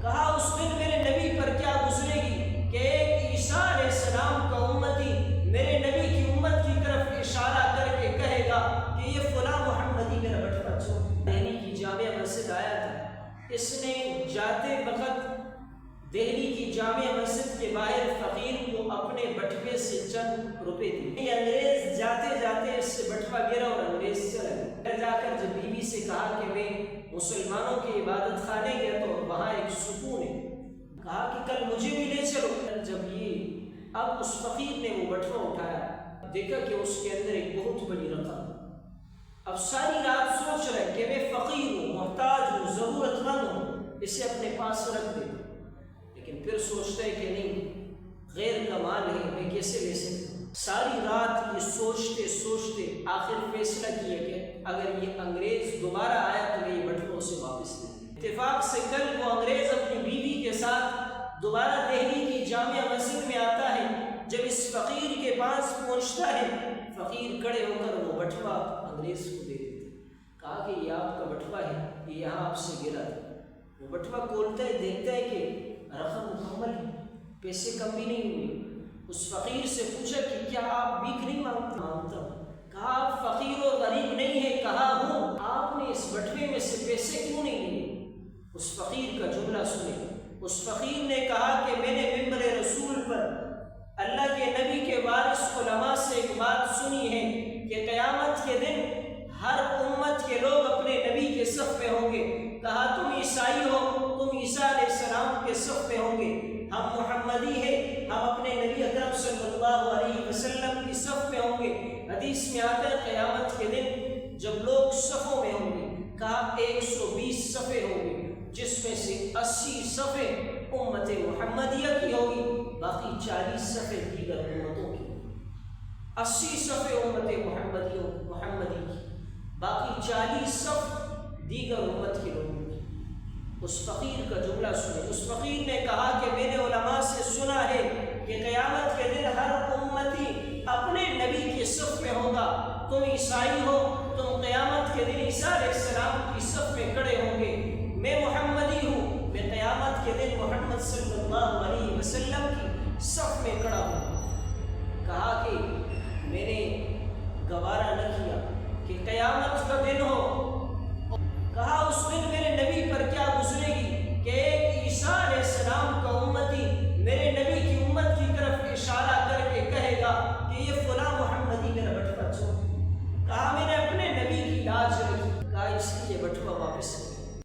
کہا اس دن میرے نبی پر کیا گزرے گی کہ ایک عیسیٰ علیہ السلام کا امتی میرے نبی کی امت کی طرف اشارہ کر کے کہے گا کہ یہ فلاں محمدی میرا بٹوا چھوڑ۔ دہلی کی جامع مسجد آیا تھا، اس نے جاتے وقت دہلی کی جامع مسجد کے باہر فقیر کو اپنے بٹوے سے چند روپے دیے۔ انگریز جاتے جاتے اس سے بٹوا گرا اور انگریز چلا گیا۔ گھر جا کر جب بیوی سے کہا کہ میں مسلمانوں کے عبادت خانے گیا تو وہاں ایک سکون ہے، کہا کہ کل مجھے بھی لے چلو۔ جب یہ اب اس فقیر نے وہ بٹوا اٹھایا، دیکھا کہ اس کے اندر ایک بہت بڑی رقم۔ اب ساری رات سوچ رہا ہے کہ میں فقیر ہوں، محتاج ہوں، ضرورت مند ہوں، اسے اپنے پاس رکھ دیتا ہوں، لیکن پھر سوچتا ہے کہ نہیں، غیر کا مال ہے، میں کیسے لے سکتا ہوں۔ ساری رات یہ سوچتے سوچتے آخر فیصلہ کیا کہ اگر یہ انگریز دوبارہ آیا تو میں یہ بٹوا اسے واپس دے دوں۔ اتفاق سے کل وہ انگریز اپنی بیوی کے ساتھ دوبارہ دہلی کی جامع مسجد میں آتا ہے۔ جب اس فقیر کے پاس پہنچتا ہے، فقیر کھڑے ہو کر وہ بٹوا انگریز کو دے دیتے، کہا کہ یہ آپ کا بٹوا ہے، یہ یہاں آپ سے گرا تھا۔ وہ بٹوا کھولتا ہے، دیکھتا ہے کہ رقم مکمل ہے، پیسے کم بھی نہیں ہوئے۔ اس فقیر سے پوچھا کہ کیا آپ بھیک نہیں مانگتے؟ مانگتا ہوں۔ کہا آپ فقیر و غریب نہیں ہے؟ کہا ہوں۔ آپ نے اس بٹوے میں سے پیسے کیوں نہیں لیے؟ اس فقیر کا جملہ سنے۔ اس فقیر نے کہا کہ میں نے منبر رسول پر اللہ کے نبی کے وارث علماء سے ایک بات سنی ہے کہ قیامت کے دن ہر امت کے لوگ اپنے نبی کے صف میں ہوں گے۔ کہا تم عیسائی ہو، تم عیسیٰ علیہ السلام کے صف میں ہوں گے، ہم محمدی ہیں، ہم اپنے نبی اکرم صلی اللہ علیہ وسلم کی صف میں ہوں گے۔ حدیث میں آتا ہے قیامت کے دن جب لوگ صفوں میں ہوں گے، کہا 120 صفیں ہوں گے، جس میں سے 80 صفیں امت محمدیہ کی ہوگی، باقی 40 صفیں دیگر امتوں کی۔ 80 صفیں امت محمدی کی، باقی 40 صف دیگر امت کے لوگوں کی۔ اس فقیر کا جملہ سنے۔ اس فقیر نے کہا کہ میں نے علماء سے سنا ہے کہ قیامت کے دن ہر امتی اپنے نبی کے صف میں ہوگا۔ تم عیسائی ہو، تم قیامت کے دن عیسیٰ علیہ السلام کی صف میں کھڑے ہوں گے۔